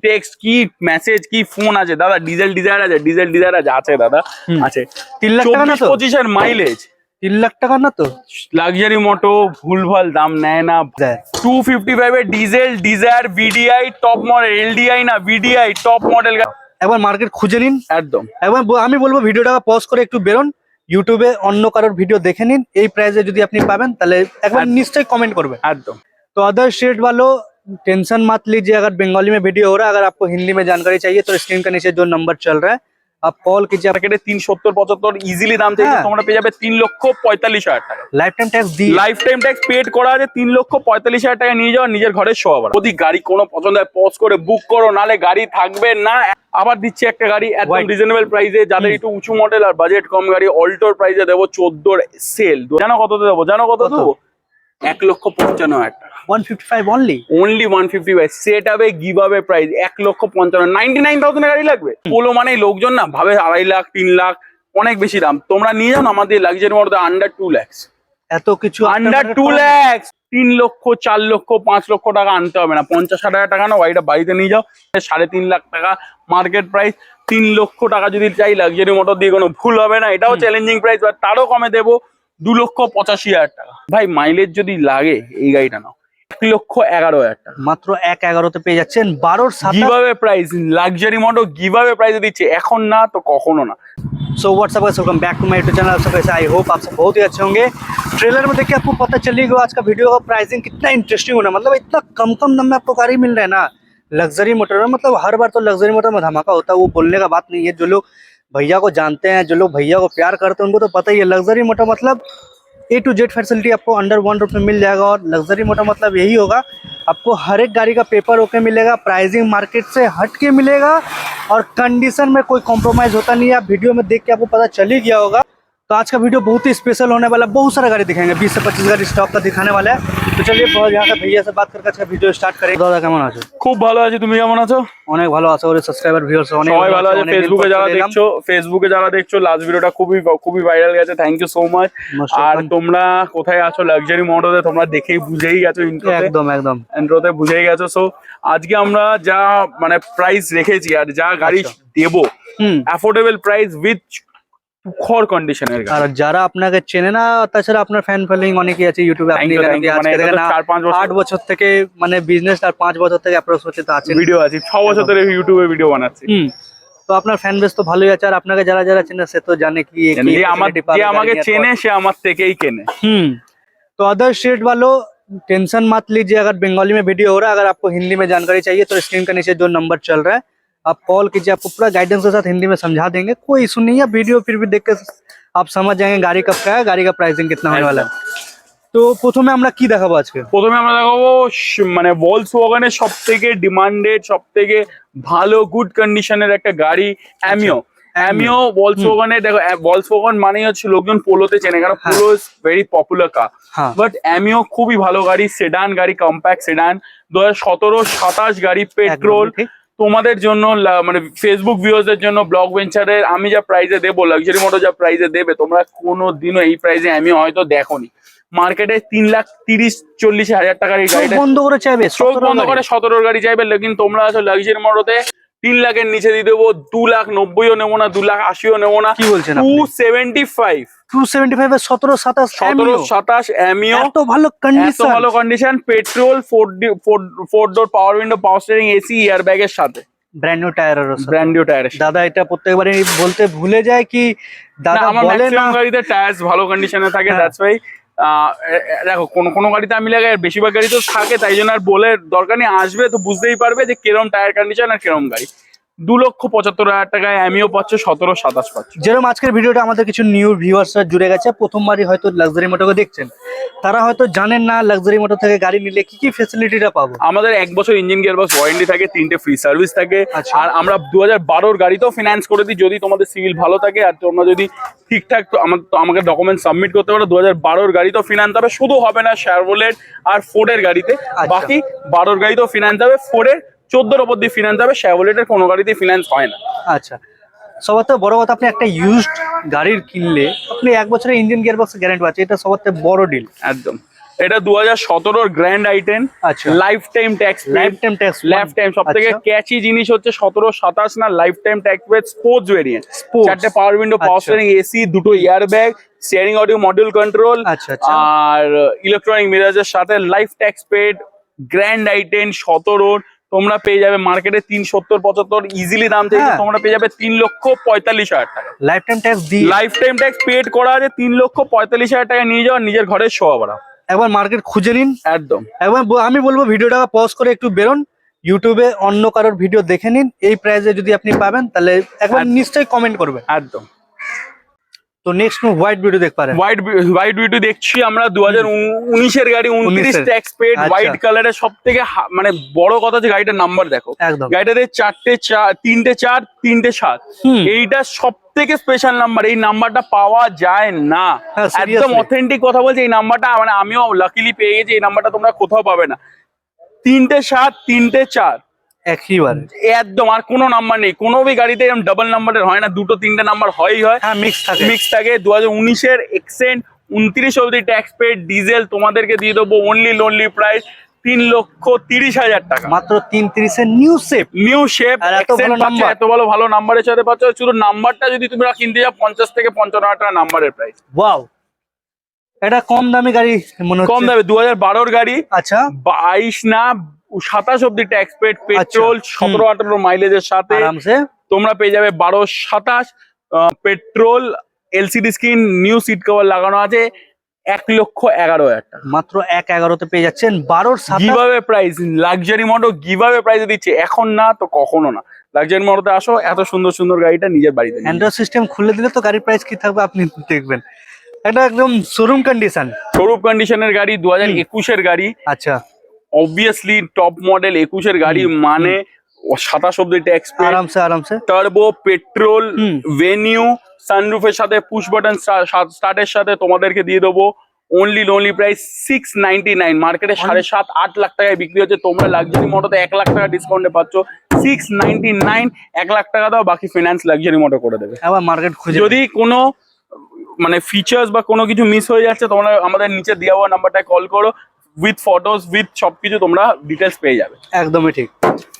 Text কি message কি phone আছে দাদা, ডিজেল ডিজায়ার আছে দাদা, আছে 3 লাখ টাকা না তো? 25 এর মাইলেজ, 3 লাখ টাকা না তো? লাক্সারি মোটো ভুলভাল দাম নেয় না। 255 এর diesel Dzire VDI top model, LDI না ভিডিআই টপ মডেল। একবার মার্কেট খুঁজে নিন একদম। একবার আমি বলবো ভিডিওটা পজ করে একটু বেরোন, ইউটিউবে অন্য কারোর ভিডিও দেখে নিন, এই প্রাইসে যদি আপনি পাবেন তাহলে একবার निश्चय कमेंट करबें। एकदम। तो अदर स्टेट वालों टेंशन मत लीजिए, अगर बंगाली में वीडियो हो रहा है, अगर आपको हिंदी में जानकारी चाहिए तो स्क्रीन के नीचे जो नंबर चल रहा है आप कॉल कीजिए। मार्केटे 370-75 ইজিলি দাম থেকে তোমরা পেয়ে যাবে 3,45,000 টাকা। লাইফ টাইম ট্যাক্স দিয়ে, লাইফ টাইম ট্যাক্স পেড করা আছে, 3,45,000 টাকা নিয়ে যাও নিজের ঘরে শোয়াবার। যদি গাড়ি কোনো পছন্দ হয় পজ করে বুক করো, নালে গাড়ি থাকবে না। আবার দিচ্ছি একটা গাড়ি একদম রিজনেবল প্রাইসে, যাদের একটু উঁচু মডেল আর বাজেট কম গাড়ি, অল্টোর প্রাইসে দেবো 14 সেল। জানো কততে দেবো? জানো কত দেবো? 1,55,000 টাকা। 155 অনলি, 155 সেট হবে গিভঅ্যাওয়ে প্রাইস 1,55,000। 99,000 গাড়ি লাগবে। পোলো মানে লোকজন না ভাবে 2.5 লাখ 3 লাখ অনেক বেশি দাম। তোমরা নিয়ে যাও আমাদের লাক্সারি মডেল আন্ডার 2 লাখ, এত কিছু আন্ডার 2 লাখ। 3 লক্ষ 4 লক্ষ 5 লক্ষ টাকা আনতে হবে না, 50,000 টাকা না গাড়িটা বাড়িতে নিয়ে যাও। 3.5 লাখ টাকা মার্কেট প্রাইস, 3 লক্ষ টাকা যদি চাই লাক্সারি মোটর দিয়ে কোনো ভুল হবে না। এটাও চ্যালেঞ্জিং প্রাইস, তারও কমে দেবো 2,85,000 টাকা। ভাই মাইলেজ যদি লাগে এই গাড়িটা নাও 1,11,000 টাকা, মাত্র 1,11 পেয়ে যাচ্ছেন। 12 giveaway price, luxury motor giveaway price দিচ্ছে, এখন না তো কখনো না। So what's up guys, welcome back to my YouTube channel. सब कैसे, आई होप आप सब बहुत ही अच्छे होंगे। ट्रेलर में देखिए आपको पता चलेगा आज का वीडियो का प्राइसिंग कितना इंटरेस्टिंग होना, मतलब इतना कम दाम में आपको गाड़ी मिल रहा है ना लग्जरी मोटर में। मतलब हर बार तो लग्जरी मोटर में धमाका होता है, वो बोलने का बात नहीं है। जो लोग भैया को जानते हैं, जो लोग भैया को प्यार करते हैं, उनको तो पता ही है लग्जरी मोटर मतलब A to Z फैसिलिटी आपको अंडर 1 रुपये में मिल जाएगा। और लग्जरी मोटर मतलब यही होगा, आपको हर एक गाड़ी का पेपर ओके मिलेगा, प्राइसिंग मार्केट से हट के मिलेगा और कंडीशन में कोई कॉम्प्रोमाइज होता नहीं है। आप वीडियो में देख के आपको पता चल ही गया होगा। तो आज का वीडियो बहुत ही स्पेशल होने वाला है, बहुत सारा गाड़ी दिखाएंगे, 20 से 25 गाड़ी स्टॉक का दिखाने वाला है। तो चलिए यहाँ से भैया से बात करके अच्छा वीडियो स्टार्ट करें। दादा কেমন আছো? খুব ভালো আছি, তুমি কেমন আছো? অনেক ভালো আছো। और সাবস্ক্রাইবার ভিউয়ার্স অনেক ভালো আছে। ফেসবুকে যারা দেখছো লাস্ট ভিডিওটা খুবই ভাইরাল গেছে, থ্যাংক ইউ সো মাচ। আর তোমরা কোথায় আছো লাক্সারি মোটরে তোমরা দেখেই বুঝেই গেছো, একদম ইন্ট্রোতে বুঝেই গেছো। সো আজকে আমরা যা মানে প্রাইস রেখেছি আর যা গাড়ি দেবো, অ্যাফোর্ডেবল প্রাইস উইথ খর কন্ডিশনের গাড়ি। আর যারা আপনাকে চেনে না, তাছাড়া আপনার ফ্যান ফলোইং অনেকই আছে ইউটিউবে, আপনি আজকে দেখেন 8 বছর থেকে মানে বিজনেস, আর 5 বছর থেকে অ্যাপ্রোচ হচ্ছে তো আছে ভিডিও আছে, 6 বছর ধরে ইউটিউবে ভিডিও বানাচ্ছি। তো আপনার ফ্যান বেস তো ভালোই আছে। আর আপনাকে যারা চেনে সে তো জানে কি যে আমাকে চেনে সে আমার থেকেই কেনে। तो अदर स्टेट वालों टेंशन मत लीजिए, अगर बंगाली में वीडियो हो रहा है, अगर आपको हिंदी में जानकारी चाहिए तो स्क्रीन के नीचे जो नंबर चल रहा है आप कॉल कीजिए, आपको पूरा गाइडेंस के साथ हिंदी में समझा देंगे, कोई इशू नहीं है। वीडियो फिर भी देख के आप समझ जाएंगे गाड़ी कब का है, गाड़ी का प्राइसिंग कितना होने वाला है। তো প্রথমে আমরা কি দেখাবো আজকে? প্রথমে আমরা দেখাবো মানে ভলক্সওয়াগনের সবথেকে ডিমান্ডেড, সবথেকে ভালো গুড কন্ডিশনের একটা গাড়ি অ্যামিও। অ্যামিও ভলক্সওয়াগনের, দেখো ভলক্সওয়াগন মানে হচ্ছে লোকজন পোলোতে চেনে, কারণ Polo is very popular car, but Ameo খুবই ভালো গাড়ি, সেডান গাড়ি, কম্প্যাক্ট সেডান। 2017-27 গাড়ি, পেট্রোল। তোমাদের জন্য মানে ফেসবুক ভিউয়ার্সদের জন্য ব্লগ ভেঞ্চারের আমি যা প্রাইসে দেবো, লাক্সারি মোটর যা প্রাইসে দেবে, তোমরা কোনোদিনও এই প্রাইসে অ্যামিও হয়তো দেখোনি। মার্কেটে 3,30,40,000 টাকার এই গাড়িটা বন্ধ করে চাইবে, চোখ বন্ধ করে 17 গাড়ি চাইবে। লেকিন তোমরা আছো লাক্সারি মোটরতে 3 লাখের নিচে দিয়ে দেবো, 2,90,000 নেবো না, 2,80,000 নেবো না। কি বলছেন? 275 এর 17-27 অ্যামিও, এত ভালো condition, petrol, 4 door power window, power steering, AC, air ব্যাগের সাথে, ব্র্যান্ড নিউ টায়ারের। দাদা এটা প্রত্যেকবারই বলতে ভুলে যায় কি দাদা বলে না, গাড়িতে টায়ার ভালো কন্ডিশনে থাকে, দ্যাটস ওয়াই। দেখো কোনো গাড়িতে আমি লাগাই, বেশিরভাগ গাড়ি তো থাকে, তাই জন্য আর বলে দরকার নেই, আসবে তো বুঝতেই পারবে যে কিরম টায়ার কন্ডিশন আর কিরম গাড়ি। 2,75,000 টাকায় অ্যামিও পাচ্ছে, 17-27 পাচ্ছে। যেরকম আজকের ভিডিওটা আমাদের কিছু নিউ ভিউয়ার্সরা জুড়ে গেছে, প্রথমবারই হয়তো লাক্সারি মোটরকে দেখছেন, তারা হয়তো জানেন না লাক্সারি মোটর থেকে গাড়ি নিলে কি ফ্যাসিলিটিটা পাবো। আমাদের 1 বছর ইঞ্জিন গিয়ারবক্স ওয়ারেন্টি থাকে, 3টে ফ্রি সার্ভিস থাকে। আর আমরা 2012 গাড়িতেও ফিনান্স করে দিই, যদি তোমাদের সিভিল ভালো থাকে আর তোমরা যদি ঠিকঠাক আমাকে ডকুমেন্ট সাবমিট করতে পারো। 2012 গাড়িতেও ফিনান্স হবে, শুধু হবে না শেভরলেট আর ফোর্ডের গাড়িতে, বাকি 12 গাড়িতেও ফিনান্স হবে। ফোর্ডের 14 উপর দিয়ে ফিনান্স হবে, শেভরলেটের কোনো গাড়িতে ফিনান্স হয় না। আচ্ছা, সবার থেকে বড় কথা, আপনি একটা ইউজড গাড়ির কিনলে আপনি 1 বছরের ইঞ্জিন গিয়ারবক্স গ্যারান্টি পাচ্ছেন, এটা সবার থেকে বড় ডিল। একদম। এটা 2017 গ্র্যান্ড আইটেন, আচ্ছা life time tax life time tax life time সব থেকে ক্যাচি জিনিস হচ্ছে 17-27 না, life time tax paid sports variant, Sports। চারটে পাওয়ার উইন্ডো, পাওয়ার আচ্ছা। স্টিয়ারিং, এসি, দুটো air bag, steering audio module control, আচ্ছা আচ্ছা আর ইলেকট্রনিক মিরাজের সাথে life tax paid Grand i ten 17। তোমরা পেয়ে যাবে মার্কেটে 370-75 ইজিলি দাম থেকে, হ্যাঁ। তোমরা পেয়ে যাবে 3,45,000 টাকা। লাইফ টাইম ট্যাক্স দিয়ে লাইফ টাইম ট্যাক্স পেড করা আছে, 3,45,000 টাকা নিয়ে যাওয়া, নিজের ঘরের শোয়া করা। একবার মার্কেট খুঁজে নিন। একদম একবার আমি বলবো ভিডিওটা পজ করে একটু বেরোন, ইউটিউবে অন্য কারোর ভিডিও দেখে নিন, এই প্রাইসে যদি আপনি পাবেন তাহলে একবার নিশ্চয়ই কমেন্ট করবেন। একদম। তো নেক্সট হোয়াইট ভিডিও দেখ পারেন। হোয়াইট বিউটি দেখছি আমরা 2019 এর গাড়ি, 29 এর। ট্যাক্স পেড, আচ্ছা। হোয়াইট কালারের। সব থেকে মানে বড় কথা যে গাড়িটার নাম্বার দেখো, একদম গাড়িটাতে 3টে 4 3টে 7, হুম। এইটা সব থেকে স্পেশাল নাম্বার। এই নাম্বারটা পাওয়া যায় না, হ্যাঁ, একদম seriously। অথেন্টিক কথা বলছি। এই নাম্বারটা মানে আমিও লাকিলি পেয়ে গেছি, এই নাম্বারটা তোমরা কোথাও পাবে না। 3টে 7 3টে 4 একইবারে একদম, আর কোনো নাম্বার নেই। কোনো গাড়িতে এরকম ডাবল নাম্বারের হয় না, 2-3টে নাম্বার হয়ই হয়। হ্যাঁ মিক্স থাকে। মিক্স থাকে। 2019 এর এক্সেন্ট 29 অবধি ট্যাক্স পেড ডিজেল, তোমাদেরকে দিয়ে দেবো লোনলি প্রাইস 3,30,000 টাকা। মাত্র 330 এর নিউ শেপ। নিউ শেপ, আর এত ভালো নাম্বার। এত ভালো নাম্বারের সাথে পাচ্ছ। শুধু নাম্বারটা যদি তোমরা কিনতে যাও 50 থেকে 55,000 টাকা নাম্বারের প্রাইস। ওয়াও, এটা কম দামি গাড়ি মনে হচ্ছে। কম দামে 2012 গাড়ি, আচ্ছা 22 না 27 অবধি ট্যাক্স পেড, পেট্রোল 17-18 মাইলেজের সাথে আরামসে তোমরা পেয়ে যাবে 12-27 petrol, LCD screen, new seat cover লাগানো আছে, 1,11,000 টাকা। মাত্র 1,11 তে পেয়ে যাচ্ছেন 12 কিভাবে প্রাইস, লাক্সারি মোটো কিভাবে প্রাইস দিচ্ছে, এখন না তো কখনো না। লাক্সারি মোটোতে আসো, এত সুন্দর সুন্দর গাড়িটা নিজের বাড়িতে নিয়ে যাও। অ্যান্ড্রয়েড সিস্টেম খুলে দিলে তো গাড়ির প্রাইস কি থাকবে আপনি দেখবেন। এটা একদম শোরুম কন্ডিশন। স্বরূপ কন্ডিশনের গাড়ি, 2021 এর গাড়ি, আচ্ছা অবভিয়াসলি টপ মডেল 21 এর গাড়ি, মানে 27 অব্দি ট্যাক্স পেড, আরামসে আরামসে টার্বো, পেট্রোল, হুম। ভেনিউ, সানরুফের সাথে পুশ বাটন স্টার্টের সাথে তোমাদেরকে দিয়ে দেবো লোনলি প্রাইস 699। মার্কেটে 7.5-8 লাখ টাকায় বিক্রি হচ্ছে, তোমরা লাক্সারি মোটোতে 1 লাখ টাকা ডিসকাউন্টে পাচ্ছ। 699, 1 লাখ টাকা দাও, বাকি ফিনান্স লাক্সারি মোটো করে দেবে। আবার মার্কেট খুঁজে যদি কোনো মানে ফিচার্স বা কোনো কিছু মিস হয়ে যাচ্ছে, তোমরা আমাদের নিচে দেওয়া হওয়া নাম্বারটায় কল করো, উইথ ফটোস উইথ সবকিছু তোমরা ডিটেলস পেয়ে যাবে। একদমই ঠিক।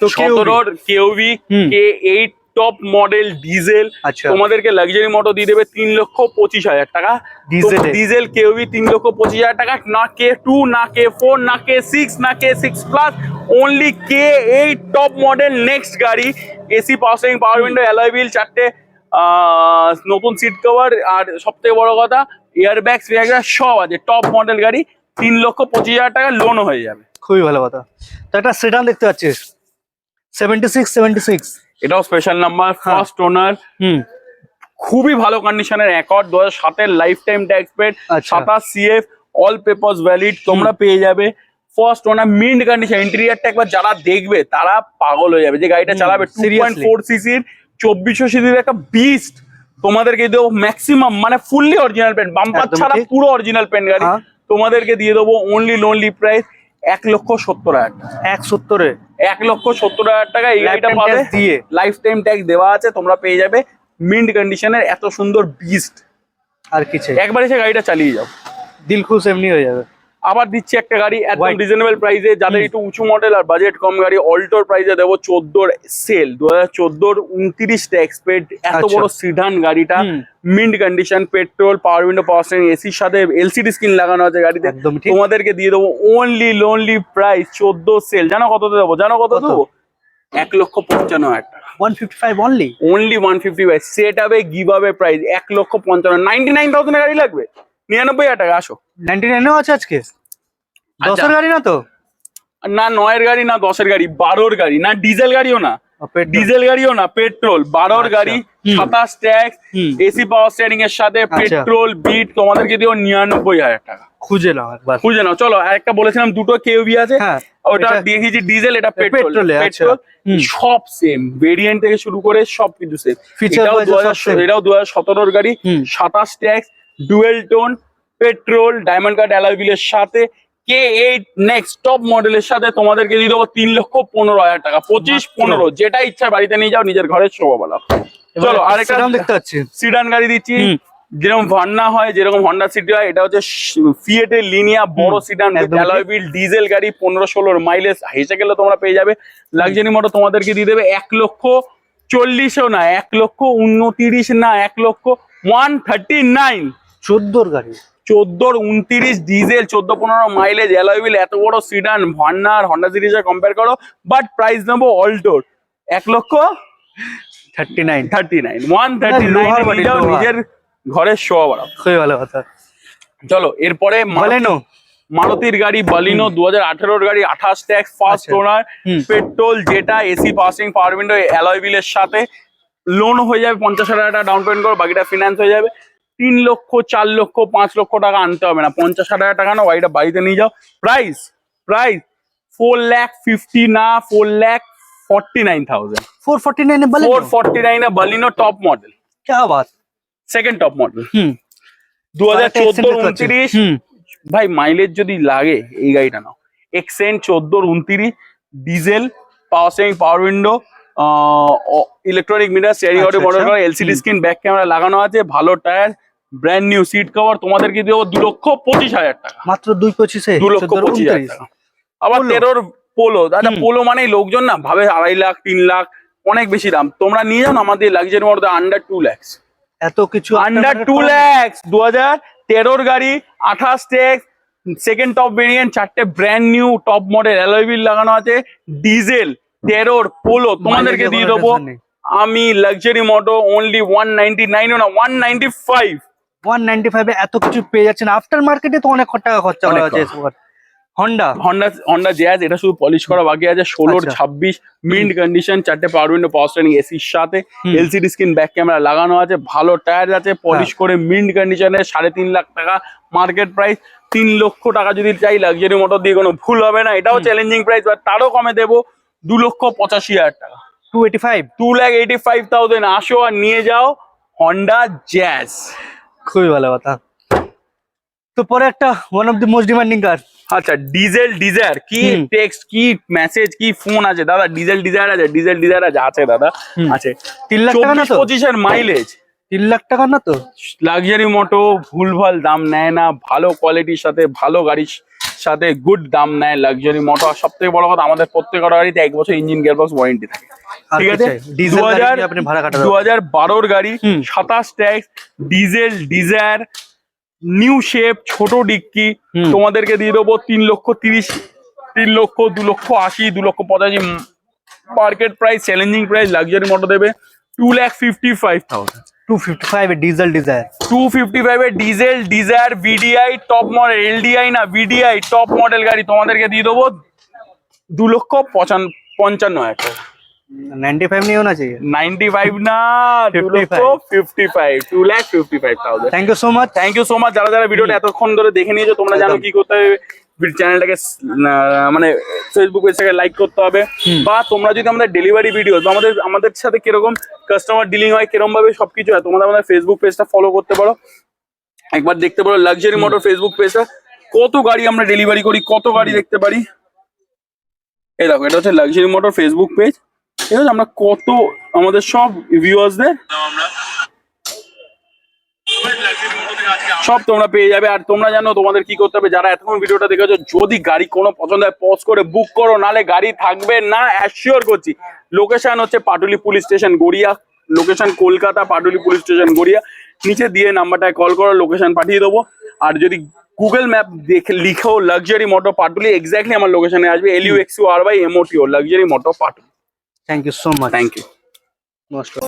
তো 17 কেওভি হুম। K8 টপ মডেল ডিজেল, আচ্ছা তোমাদেরকে লাক্সারি মোটো দিয়ে দেবে 3,25,000 টাকা। ডিজেলে? ডিজেল কেওভি 3,25,000 টাকা, না K2 না K4 না K6 না K6 plus, only K8 top model next গাড়ি। AC, power steering, power window, alloy wheel, 4টে নতুন সিট কভার, আর সব থেকে বড় কথা এয়ার ব্যাগ সব আছে। টপ মডেল গাড়ি, 3,25,000 টাকা লোনও হয়ে যাবে। খুবই ভালো কথা। তো একটা সেডান দেখতে পাচ্ছিস 76 এটাও স্পেশাল নাম্বার, ফার্স্ট ওনার, হুম খুবই ভালো কন্ডিশনের অ্যাকর্ড, 2007 এর লাইফ টাইম ট্যাক্স পেড, আচ্ছা। 27 CF, অল পেপারস ভ্যালিড, তোমরা পেয়ে যাবে। ফার্স্ট ওনার, মিন্ট কন্ডিশন, ইন্টেরিয়রটা একবার যারা দেখবে তারা পাগল হয়ে যাবে। যে গাড়িটা চালাবে, seriously। 2.4 সিসির 2400 সিসির একটা বিস্ট, তোমাদেরকে দেবো ম্যাক্সিমাম মানে ফুললি অরিজিনাল পেন্ট, বাম্পার একদম ছাড়া ঠিক। পুরো অরিজিনাল পেন্ট গাড়ি। হ্যাঁ। তোমাদেরকে দিয়ে দেবো লোনলি প্রাইস 1,70,000 টাকা। 170 1,70,000 টাকা এই গাড়িটা Lifetime পাবে, tax দিয়ে। লাইফ টাইম ট্যাক্স দেওয়া আছে। তোমরা পেয়ে যাবে মিন্ট কন্ডিশনের এত সুন্দর বিস্ট। আর কি চাই, একবার এসে গাড়িটা চালিয়ে যাও, দিল খুশ এমনি হয়ে যাবে। আবার দিচ্ছি একটা গাড়ি একদম White। রিজনেবল প্রাইসে, যাদের একটু উঁচু মডেল আর বাজেট কম গাড়ি, অল্টোর প্রাইসে দেবো 14 সেল, 2014 29 ট্যাক্স পেড, এত আচ্ছা। বড় সিডান গাড়িটা, হুম। Mint condition, petrol, power window, power steering, এসির সাথে এলসিডি স্ক্রিন লাগানো আছে গাড়িতে। একদম ঠিক। তোমাদেরকে দিয়ে দেবো লোনলি প্রাইস 14 সেল। জানো কত দেবো? জানো কত কত? দেবো? 1,55,000 টাকা। 155 অনলি। অনলি 155 সেট হবে গিভ আওয়ে প্রাইস 1,55,000। 99,000 গাড়ি লাগবে, 99,000 টাকা। আসো। 99 এও আছে আজকে। 10 এর গাড়ি না তো? না 9 এর গাড়ি না 10 এর গাড়ি, 12 এর গাড়ি না, ডিজেল গাড়িও না, ডিজেল গাড়িও না, পেট্রোল, 12 এর আচ্ছা। গাড়ি, হুম। 27 ট্যাক্স, হুম। এসি, পাওয়ার স্টিয়ারিং এর সাথে, আচ্ছা। পেট্রোল, বিট, তোমাদেরকে দিও 99,000 টাকা। খুঁজে নাও একবার। বুঝে নাও। চলো আরেকটা বলেছিলাম, দুটো কেউভি আছে, হ্যাঁ, ওটা এটা- দেখিয়েছি ডিজেল, এটা পেট্রোল। পেট্রোলে, আচ্ছা। পেট্রোল হুম। সব সেম, ভেরিয়েন্ট থেকে শুরু করে সবকিছু সেম। Feature এটাও wise সব 2000 same। এটাও 2017 এর গাড়ি, হুম। 27 tax, dual tone, petrol, diamond cut alloy হুইলের সাথে, K8 নেক্সট টপ মডেলের সাথে তোমাদেরকে দিয়ে দেবো 3,15,000 টাকা। 25-15 যেটা ইচ্ছা বাড়িতে নিয়ে যাও, নিজের ঘরের শোভা বলো। চলো আরেকটা সেডান দেখতে পাচ্ছি। সিডান গাড়ি দিচ্ছি, হুম। যেরকম ভান্না হয়, যেরকম হন্ডা সিটি হয়, এটা হচ্ছে ফিয়েটের লিনিয়া বড় সিডান একদম অ্যালয় হুইল ডিজেল গাড়ি, 15-16 মাইলেজ হেসে গেলে তোমরা পেয়ে যাবে। লাক্সারি মোটর তোমাদেরকে দিয়ে দেবে 1,40,000 না, 1,29,000 না, 1,139। 14 গাড়ি 14-29 ডিজেল, 14-15 মাইলেজ অ্যালয় হুইল, এত বড় সিডান ভান্নার হন্ডা সিরিজে কম্পেয়ার করো। বাট প্রাইস নেবো অল্টোর 39 1,39,000 139 যাও নিজের ঘরের শোয়া বাড়াও। খুবই ভালো কথা। চলো এরপরে বলেনো মারুতির গাড়ি বালিনো 2018 গাড়ি, 28 ট্যাক্স, ফার্স্ট আচ্ছা। ওনার, পেট্রোল, যেটা এসি পাসিং, পাওয়ার উইন্ডো, অ্যালয় হুইলের সাথে লোন হয়ে যাবে 50,000 টাকা ডাউন পেমেন্ট করো, বাকিটা ফিনান্স হয়ে যাবে। 3 লক্ষ 4 লক্ষ 5 লক্ষ টাকা আনতে হবে না, 50,000 টাকা না, গাড়িটা বাড়িতে নিয়ে যাও। প্রাইস 4,50,000 না, 4,49,000। 449 বলেনো 449 বালিনো টপ মডেল, क्या बात। সেকেন্ড টপ মডেল, হুম 2014-29। ভাই মাইলেজ যদি লাগে এই গাড়িটা নাও। Xcent 14-29 diesel, power steering, power window, electronic meter, steering auto, আচ্ছা, মোটর আচ্ছা। এলসিডি স্ক্রিন, ব্যাক ক্যামেরা লাগানো আছে, ভালো tyre, brand new seat cover. তোমাদেরকে দেবো 2,25,000 টাকা, মাত্র 2,25,000 2,25,000 টাকা। আবার 13 পোলো, দাদা পোলো মানে লোকজন না ভাবে 2.5 লাখ 3 লাখ অনেক বেশি দাম। তোমরা নিয়ে যাও না আমাদের লাক্সারি মোটর আন্ডার 2 লাখ, এত কিছু আন্ডার 2 লাখ। 2013 গাড়ি, 28 ট্যাক্স, সেকেন্ড টপ ভেরিয়েন্ট, 4টে brand new top model alloy wheel লাগানো আছে, ডিজেল 13 পোলো তোমাদেরকে দিয়ে দেবো আমি লাক্সারি মোটর অনলি 199 না 195। 195 এ এত কিছু পেয়ে যাচ্ছেন। আফটার মার্কেটে তো অনেক টাকা খরচা করা অনেক হচ্ছে হন্ডা হন্ডা জ্যাজ, এটা শুধু পলিশ করা বাকি আছে। 16 আচ্ছা। 26 মিন্ট কন্ডিশন, 4টে পাওয়ার উইন্ডো, পাওয়ার স্টিয়ারিং, এসির সাথে এলসিডি স্ক্রিন, ব্যাক ক্যামেরা লাগানো আছে, ভালো টায়ার আছে, পলিশ করে মিন্ট কন্ডিশনে, 3.5 লাখ টাকা মার্কেট প্রাইস। 3 লক্ষ টাকা যদি চাই লাক্সারি মোটর দিয়ে কোনো ভুল হবে না, এটাও চ্যালেঞ্জিং প্রাইস। তারও কমে দেবো 2,85,000 টাকা, 285 2,85,000। আসো আর নিয়ে যাও হন্ডা জ্যাজ। খুবই ভালো কথা। তো পরে একটা one of the most demanding car, আচ্ছা ডিজেল ডিজায়ার, কি টেক্সট কি মেসেজ কি ফোন আছে দাদা? ডিজেল ডিজায়ার আছে, ডিজেল ডিজায়ার আছে দাদা, আছে 3 লাখ টাকা না তো? 24-25 মাইলেজ, 3 লাখ টাকা না তো? লাক্সারি মোটো ভুলভাল দাম নেয় না, ভালো কোয়ালিটির সাথে ভালো গাড়ির সাথে গুড দাম নেয় লাক্সারি মোটো। আর সব থেকে বড় কথা, আমাদের প্রত্যেকটা গাড়িতে 1 বছর ইঞ্জিন গিয়ারবক্স ওয়ারেন্টি থাকে, ঠিক আছে? ডিজেল গাড়ি আপনি ভাড়া কাটাবেন। 2012 গাড়ি, 27 tax, diesel Dzire, new shape, ছোট ডিক্কি, তোমাদেরকে দিয়ে দেবো 3,30,000, 3,00,000, 2,80,000, 2,85,000 market price. Challenging price luxury motor দেবে 2,55,000। 255 এ ডিজেল ডিজায়ার, 255 এ diesel Dzire VDI top model, LDI না ভিডিআই টপ মডেল গাড়ি তোমাদেরকে দিয়ে দেবো 2,55,000 টাকা। 95 नहीं होना चाहिए। 95 না, 2,55,000, 2,55,000। Thank you so much. Thank you so much. যারা যারা ভিডিওটা এতক্ষণ ধরে দেখে নিয়েছো, তোমরা জানো কি করতে হবে। চ্যানেলটাকে মানে ফেসবুক পেজটাকে লাইক করতে হবে, বা তোমরা যদি আমাদের ডেলিভারি ভিডিও বা আমাদের সাথে কিরকম কাস্টমার ডিলিং হয়, কিরকম ভাবে সবকিছু হয়, তোমরা আমাদের ফেসবুক পেজটা ফলো করতে পারো, একবার দেখতে পারো লাক্সারি মোটর ফেসবুক পেজটা। কত গাড়ি আমরা ডেলিভারি করি, কত গাড়ি দেখতে পারি। এই দেখো, এটা হচ্ছে লাক্সারি মোটর ফেসবুক পেজ। ঠিক আছে, আমরা কত আমাদের সব ভিউয়ার্সদের সব তোমরা পেয়ে যাবে। আর তোমরা জানো তোমাদের কি করতে হবে, যারা এতক্ষণ ভিডিওটা দেখেছো, যদি গাড়ি কোনো পছন্দ হয় পজ করে বুক করো, নালে গাড়ি থাকবে না, অ্যাসিওর করছি। লোকেশন হচ্ছে Patuli police station Garia, location Kolkata, Patuli police station Garia. নিচে দিয়ে নাম্বারটায় কল করো, লোকেশন পাঠিয়ে দেবো। আর যদি গুগল ম্যাপ দেখে লিখো লাক্সারি মোটর পাটুলি, এক্স্যাক্টলি আমার লোকেশনে আসবে, LUXURYMOTO, luxury motor Patuli. Thank you so much. Thank you. नमस्कार।